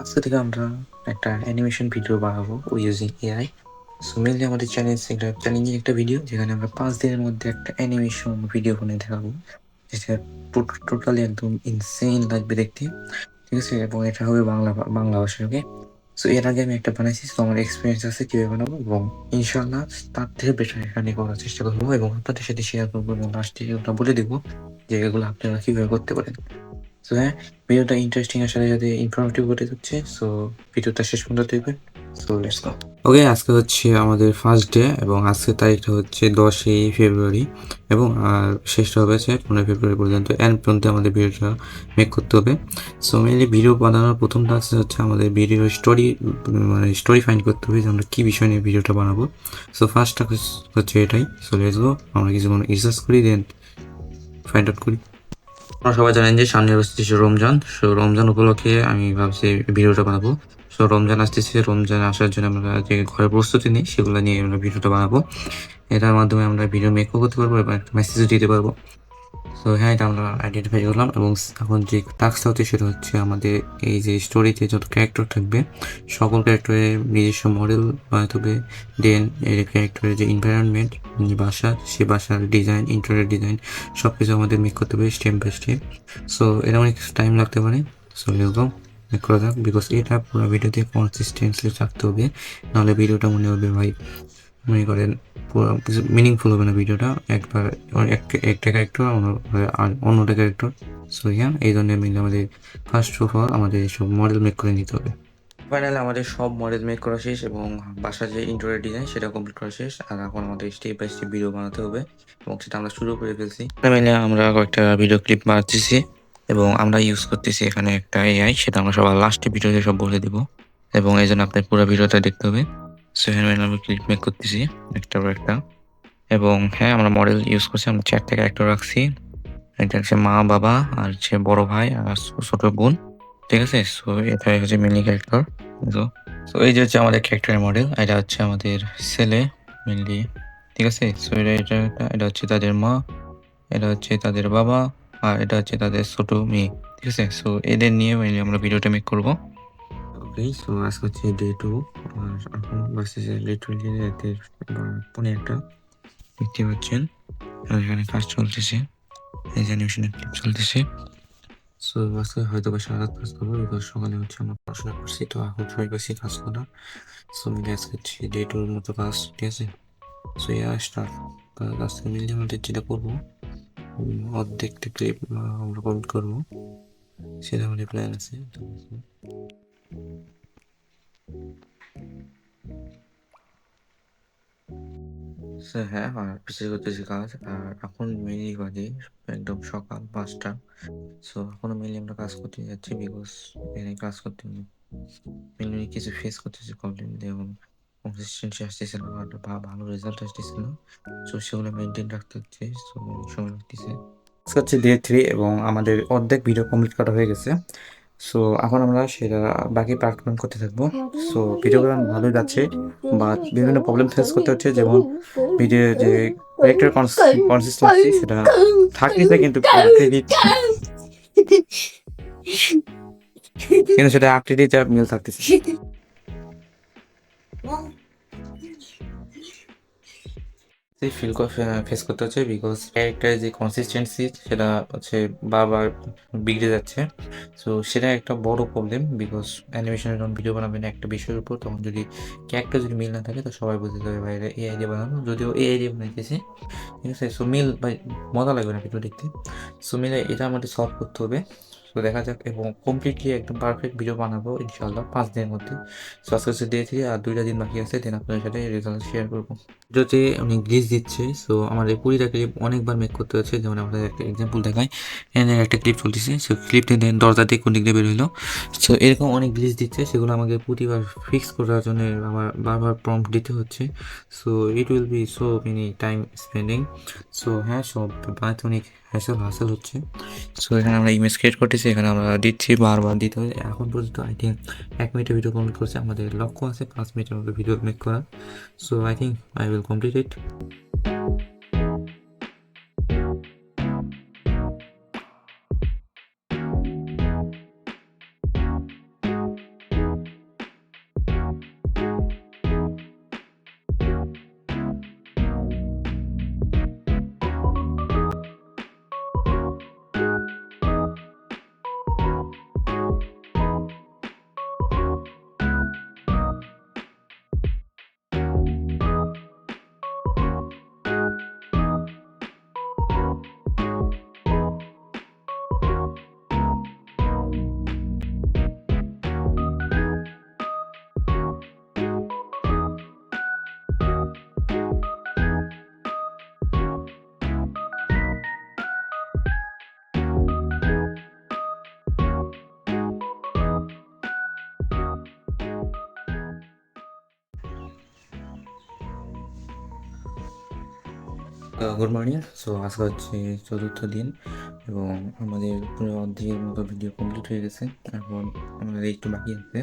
আজকে থেকে আমরা একটা অ্যানিমেশন ভিডিও বানাবো ইউজিং এআই। সো মেইনলি আমাদের একটা চ্যালেঞ্জিং একটা ভিডিও যেখানে আমরা ৫ দিনের মধ্যে একটা অ্যানিমেশন ভিডিও বানিয়ে দেখাবো। যেটা টোটালি একদম ইনসেইন লাগবে দেখতে। ঠিক আছে? এবং এটা হবে বাংলা ভাষায়, ওকে? সো এর আগে আমি একটা বানাইছি। সো আমার এক্সপেরিয়েন্স আছে কিভাবে বানাবো এবং ইনশাআল্লাহ তার থেকে বেটার এখানে করার চেষ্টা করবো এবং আপনাদের সাথে শেয়ার করবো এবং লাস্টে ওটা বলে দিবো যে এগুলো আপনারা কিভাবে করতে পারেন। সো হ্যাঁ, ভিডিওটা ইন্টারেস্টিং এর সাথে সাথে ইনফরমেটিভ হতে যাচ্ছে। সো ভিডিওটা শেষ পর্যন্ত দেখবেন। So let's go. ওকে, আজকে হচ্ছে আমাদের ফার্স্ট ডে এবং আজকের তারিখটা হচ্ছে 10ই ফেব্রুয়ারি এবং শেষটা হবে 15 ফেব্রুয়ারি পর্যন্ত। এন্ড পর্যন্ত আমাদের ভিডিওটা মেক করতে হবে। সো মেনলি ভিডিও বানানোর প্রথম টাস্ক হচ্ছে আমাদের ভিডিও স্টোরি ফাইন্ড করতে হবে যে আমরা কী বিষয় নিয়ে ভিডিওটা বানাবো। সো ফার্স্ট টাস্ক হচ্ছে এটাই। সো লেটস গো, আমরা কিছুক্ষণ রিসার্চ করি দেন ফাইন্ড আউট করি। আপনারা সবাই জানেন যে সামনে আসতেছে রমজান। সো রমজান উপলক্ষে আমি ভাবছি ভিডিওটা বানাবো। সো রমজান আসতেছে, রমজান আসার জন্য আমরা যে ঘরের প্রস্তুতি নিই সেগুলো নিয়ে আমরা ভিডিওটা বানাবো। এটার মাধ্যমে আমরা ভিডিও মেকও করতে পারবো এবং একটা মেসেজও দিতে পারবো। সো হ্যাঁ, এটা আমরা আইডেন্টিফাই করলাম এবং এখন যে টাস্কটা হচ্ছে সেটা হচ্ছে আমাদের এই যে স্টোরিতে যত ক্যারেক্টার থাকবে সকল ক্যারেক্টারের নিজস্ব মডেল বানাতে হবে। দেন এর ক্যারেক্টারের যে এনভায়রনমেন্ট, বাসা, সে বাসার ডিজাইন, ইন্টেরিয়র ডিজাইন সব কিছু আমাদের মেক করতে হবে স্টেপ বাই স্টেপ। সো এটা অনেক টাইম লাগতে পারে। সো এরকম মেক করা যাক বিকজ এটা পুরো ভিডিওতে কনসিস্টেন্সি থাকতে হবে, নাহলে ভিডিওটা মনে হবে ভাই মনে করেন পুরো কিছু মিনিংফুল হবে না ভিডিওটা। একবার একটা ক্যারেক্টার অন্যটা ক্যারেক্টার। সো ইয়া এই জন্য মিলে আমাদের ফার্স্ট অফ অল আমাদের সব মডেল মেক করে নিতে হবে। ফাইনালি আমাদের সব মডেল মেক করা শেষ এবং বাসার যে ইন্টেরিয়র ডিজাইন সেটা কমপ্লিট করা শেষ। আর এখন আমাদের স্টেপ বাই স্টেপ ভিডিও বানাতে হবে এবং সেটা আমরা শুরু করে ফেলছি। মিলে আমরা কয়েকটা ভিডিও ক্লিপ বানাচ্ছি এবং আমরা ইউজ করতেছি এখানে একটা এআই, সেটা আমরা সবার লাস্টে ভিডিওতে সব বলে দেবো এবং এই জন্য আপনার পুরো ভিডিওটা দেখতে হবে। সো এখানে আমি ক্লিপ মেক করতেছি একটার পর একটা এবং হ্যাঁ, আমরা মডেল ইউজ করছি। আমরা 4টা ক্যারেক্টার রাখছি। এটা হচ্ছে মা, বাবা আর হচ্ছে বড় ভাই আর ছোট বোন। ঠিক আছে? সো এটাই হচ্ছে মেইনলি ক্যারেক্টার। সো সো এই যে হচ্ছে আমাদের ক্যারেক্টারের মডেল। এটা হচ্ছে আমাদের ছেলে মেইনলি। ঠিক আছে? সো এটা হচ্ছে তাদের মা, এটা হচ্ছে তাদের বাবা আর এটা হচ্ছে তাদের ছোট মেয়ে। ঠিক আছে? সো এদের নিয়ে মেইনলি আমরা ভিডিওটা মেক করব। ওকে, সো আজকে হচ্ছে ডে 2 আর এখন বাজতেছে লিটারালি রাতের 1:30। দেখতে পাচ্ছেন আর এখানে কাজ চলতেছে, এই যে অ্যানিমেশনের ক্লিপ চলতেছে। সো আজকে হয়তো বা সারা রাত কাজ করবো বিকজ সকালে হচ্ছে আমরা পড়াশোনা করছি, তো এখন ট্রাই করছি কাজ করা। সো মিলে আজকে হচ্ছে ডে 2 এর মতো কাজ। ঠিক আছে? So yeah start. আজকে মিলে আমাদের যেটা করবো অর্ধেকটা ক্লিপ আমরা কমপ্লিট করবো, সেটা আমাদের প্ল্যান আছে। হ্যাঁ, আর পিছিয়ে করতেছি কাজ। আর এখন মেইনলি বাজে একদম সকাল 5টা। সো এখনো মেইনলি আমরা কাজ করতে যাচ্ছি বিকজ এখানে কাজ করতে মেইনলি কিছু ফেস করতেছি প্রবলেম এবং কনসিস্টেন্সি আসতেছে না, আর ভালো রেজাল্ট আসতেছে না। সো সেগুলো মেনটেন রাখতে হচ্ছে। সো সময় লাগতেছে। আজকে হচ্ছে ডে 3 এবং আমাদের অর্ধেক ভিডিও কমপ্লিট করা হয়ে গেছে। সো এখন আমরা সেটা বাকি পার্ট করতে থাকবো। সো ভিডিওগুলো ভালোই যাচ্ছে বাট বিভিন্ন প্রবলেম ফেস করতে হচ্ছে, যেমন ভিডিও যে ক্যারেক্টার কনসিস্টেন্সি সেটা থাকতেছে কিন্তু কিন্তু সেটা আকৃতিতে মিল থাকতেছে। ফেস করতে হচ্ছে বিকজ ক্যারেক্টারের যে কনসিস্টেন্সি সেটা হচ্ছে বারবার বিগড়ে যাচ্ছে। সো সেটা একটা বড় প্রবলেম বিকজ অ্যানিমেশনের যখন ভিডিও বানাবেন একটা বিষয়ের উপর, তখন যদি ক্যারেক্টার যদি মিল না থাকে তো সবাই বুঝতে যাবে ভাই এআই দিয়ে বানানো, যদিও এআই দিয়ে বানাইতেছে। ঠিক আছে? সো মিল ভাই মজা লাগবে না ভিডিও দেখতে। সো মিলে এটা আমাদের সলভ করতে হবে। তো দেখা যাক এবং কমপ্লিটলি একদম পারফেক্ট ভিডিও বানাবো ইনশাআল্লাহ 5 দিনের মধ্যে। সো আজকে হচ্ছে ডে 3 আর 2টা দিন বাকি আছে, দেন আপনাদের সাথে রেজাল্ট শেয়ার করবো। ভিডিওতে অনেক গ্লিচ দিচ্ছে। সো আমাদের 20টা ক্লিপ অনেকবার মেক করতে হচ্ছে। যেমন আমাদের একটা এক্সাম্পল দেখাই, এখানে একটা ক্লিপ চলতেছে। সো ক্লিপটি দেন দরজা দিয়ে কোন দিক দিয়ে বের হইলো। সো এরকম অনেক গ্লিচ দিচ্ছে, সেগুলো আমাকে প্রতিবার ফিক্স করার জন্য আমার বারবার প্রম্পট দিতে হচ্ছে। So it will be so many time spending. So হ্যাঁ, সব বানাতে অনেক হাসেল হচ্ছে। সো এখানে আমরা ইমেজ ক্রিয়েট করতেছি, এখানে আমরা দিচ্ছি, বারবার দিতে হয়। এখন পর্যন্ত আই থিঙ্ক 1 মিনিটের ভিডিও কমপ্লিট করছে। আমাদের লক্ষ্য আছে 5 মিনিটের মধ্যে ভিডিও মেক করা। So I think I will complete it. Good morning. So আজকে হচ্ছে চতুর্থ দিন এবং আমাদের পুরো অর্ধেকের মতো ভিডিও কমপ্লিট হয়ে গেছে। এখন আমাদের একটু বাকি আছে।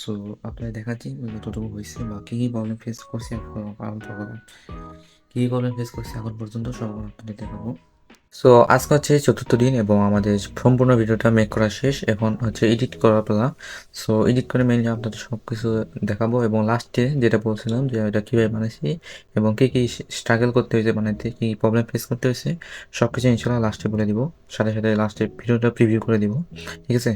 সো আপনারা দেখাচ্ছি যতটুকু হয়েছে বা কী কী প্রবলেম ফেস করছি এখন কী কী প্রবলেম ফেস করছি এখন পর্যন্ত সব আপনাদের দেখাবো। সো আজকে হচ্ছে চতুর্থ দিন এবং আমাদের সম্পূর্ণ ভিডিওটা মেক করা শেষ। এখন হচ্ছে এডিট করার পালা। সো এডিট করে মেনলি আপনাদের সব কিছু দেখাবো এবং লাস্টে যেটা বলছিলাম যে এটা কীভাবে বানাইছি এবং কী কী স্ট্রাগল করতে হয়েছে বানাইতে, কী প্রবলেম ফেস করতে হয়েছে সব কিছু ইনশাল্লাহ লাস্টে বলে দিব, সাথে সাথে লাস্টে ভিডিওটা প্রিভিউ করে দিব, ঠিক আছে।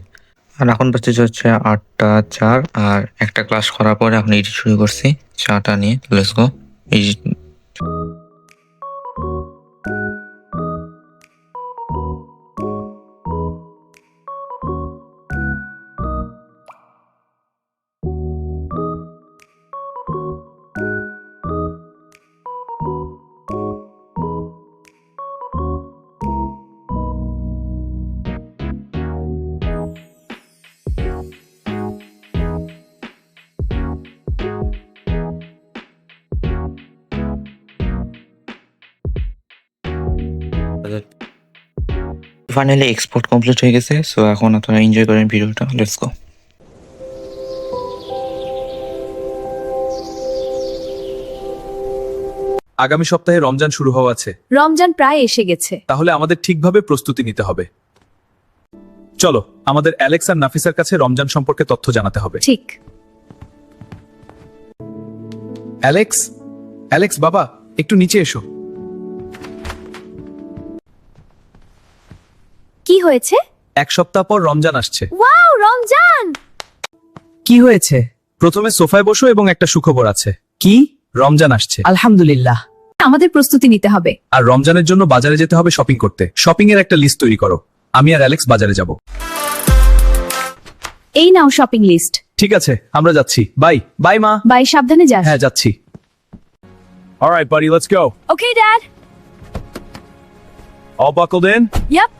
আর এখন বাজছে হচ্ছে 8টা 4 আর একটা ক্লাস করার পরে এখন এডিট শুরু করছি চাটা নিয়ে। Let's go edit. Finally export complete হয়ে গেছে। সো এখন আপনারা এনজয় করেন ভিডিওটা। Let's go. আগামী সপ্তাহে রমজান শুরু হওয়া আছে। রমজান প্রায় এসে গেছে। তাহলে আমাদের ঠিকভাবে প্রস্তুতি নিতে হবে। চলো আমাদের অ্যালেক্স আর নাফিসার কাছে রমজান সম্পর্কে তথ্য জানাতে হবে। ঠিক। অ্যালেক্স, অ্যালেক্স বাবা একটু নিচে এসো। কি হয়েছে? এক সপ্তাহ পর রমজান আসছে। ওয়াও, রমজান! কি হয়েছে? প্রথমে সোফায় বসো এবং একটা সুখবর আছে। কি? রমজান আসছে আলহামদুলিল্লাহ। আমাদের প্রস্তুতি নিতে হবে। আর রমজানের জন্য বাজারে যেতে হবে শপিং করতে। শপিং এর একটা লিস্ট তৈরি করো। আমি আর অ্যালেক্স বাজারে যাব। এই নাও শপিং লিস্ট। ঠিক আছে, আমরা যাচ্ছি। বাই বাই মা। বাই, সাবধানে যাস। হ্যাঁ যাচ্ছি। Alright buddy, let's go. Okay dad. All buckled in? Yep.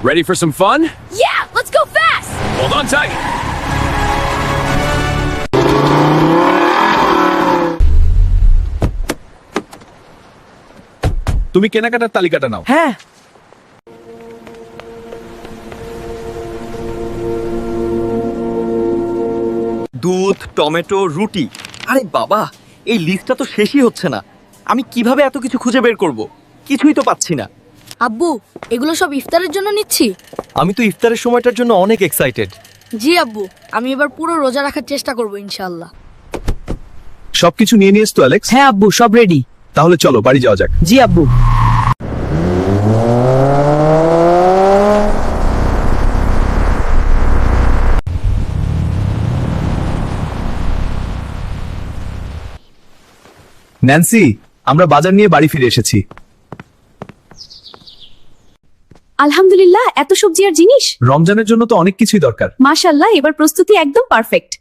Ready for some fun? Yeah, let's go fast. Hold on tight. তুমি কেনাকাটার তালিকাটা নাও। হ্যাঁ, দুধ, টমেটো, রুটি। আরে বাবা, এই লিস্টটা তো শেষই হচ্ছে না। আমি কিভাবে এত কিছু খুঁজে বের করব? কিছুই তো পাচ্ছি না। আব্বু, এগুলো সব ইফতারের জন্য নিচ্ছি। আমি তো ইফতারের সময়টার জন্য অনেক এক্সাইটেড। জি আব্বু, আমি এবার পুরো রোজা রাখার চেষ্টা করব ইনশাআল্লাহ। সবকিছু নিয়ে নিয়েছ তো অ্যালেক্স? হ্যাঁ আব্বু, সব রেডি। তাহলে চলো বাড়ি যাওয়া যাক। জি আব্বু। ন্যান্সি, আমরা বাজার নিয়ে বাড়ি ফিরে এসেছি। আলহামদুলিল্লাহ, এত সবজি আর জিনিস। রমজানের জন্য তো অনেক কিছুই দরকার। মাশাআল্লাহ, এবার প্রস্তুতি একদম পারফেক্ট।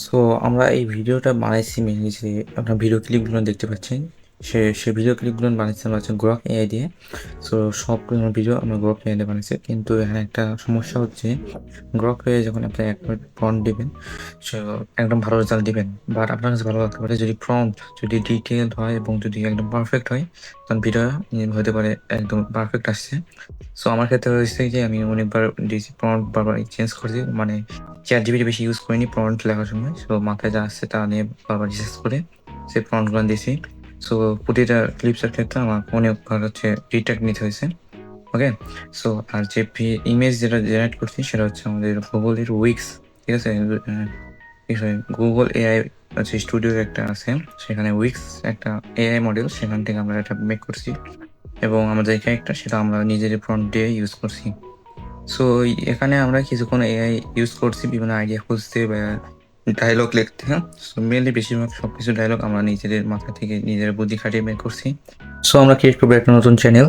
সো আমরা এই ভিডিওটা বানাইছি মেনলি যে আপনার ভিডিও ক্লিপগুলো দেখতে পাচ্ছেন, সে ভিডিও ক্লিপগুলো বানাইছিলাম হচ্ছে গ্রক এআই দিয়ে। সো সবগুলো ভিডিও আমরা গ্রক এআই দিয়ে বানাইছি, কিন্তু এখানে একটা সমস্যা হচ্ছে গ্রক এআই যখন আপনি এক মিনিট প্রম্পট দিবেন সো একদম ভালো রেজাল্ট দিবেন, বাট আপনার কাছে ভালো লাগতে পারে যদি প্রম্পট যদি ডিটেলড হয় এবং যদি একদম পারফেক্ট হয় তখন ভিডিও হতে পারে একদম পারফেক্ট আসছে। সো আমার ক্ষেত্রে হয়েছে যে আমি অনেকবার প্রম্পট বারবার চেঞ্জ করছি, মানে ChatGPT বেশি ইউজ করিনি প্রম্পট লেখার সময়। সো মাথায় যা আসছে তা নিয়ে বারবার রিসার্চ করে সেই প্রম্পটগুলো দিয়েছি। সো প্রতিটা ক্লিপসের ক্ষেত্রে আমার অনেকবার হচ্ছে রিটেক নিতে হয়েছে। ওকে, সো আর যে ইমেজ যেটা জেনারেট করছি সেটা হচ্ছে আমাদের গুগলের উইক্স, ঠিক আছে। গুগল এআই হচ্ছে স্টুডিওর একটা আছে, সেখানে উইক্স একটা এআই মডেল, সেখান থেকে আমরা এটা মেক করছি এবং আমাদের এখানে একটা সেটা আমরা নিজেদের প্রম্পট দিয়ে ইউজ করছি। সো এখানে আমরা কিছুক্ষণ এআই ইউজ করছি বিভিন্ন আইডিয়া খুঁজতে বা ডায়লগ লিখতে। হ্যাঁ, সো মেনলি বেশিরভাগ সব কিছু ডায়লগ আমরা নিজেদের মাথা থেকে নিজের বুদ্ধি খাটিয়ে বের করছি। সো আমরা ক্রিয়েট করবো একটা নতুন চ্যানেল,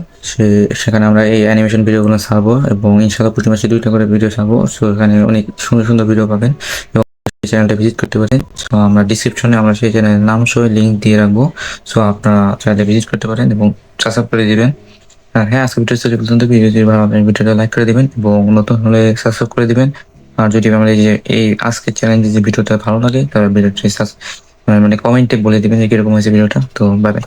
সেখানে আমরা এই অ্যানিমেশন ভিডিওগুলো ছাড়বো এবং ইনশাল্লাহ প্রতি মাসে 2টা করে ভিডিও ছাড়বো। সো এখানে অনেক সুন্দর সুন্দর ভিডিও পাবেন এবং চ্যানেলটা ভিজিট করতে পারেন। সো আমরা ডিসক্রিপশনে আমরা সেই চ্যানেলের নাম সহ লিঙ্ক দিয়ে রাখবো। সো আপনারা চ্যানেলটা ভিজিট করতে পারেন এবং সাবস্ক্রাইব করে দিবেন। আর হ্যাঁ, আজকে ভিডিও শেষ পর্যন্ত ভিডিও যদি ভালো লাগে ভিডিওটা লাইক করে দিবেন এবং নতুন হলে সাবস্ক্রাইব করে দিবেন। আর যদি আমাদের এই আজকের চ্যানেলে যে ভিডিওটা ভালো লাগে তাহলে ভিডিওটি মানে কমেন্টে বলে দিবেন যে কিরকম হয়েছে ভিডিওটা। তো বাই বাই।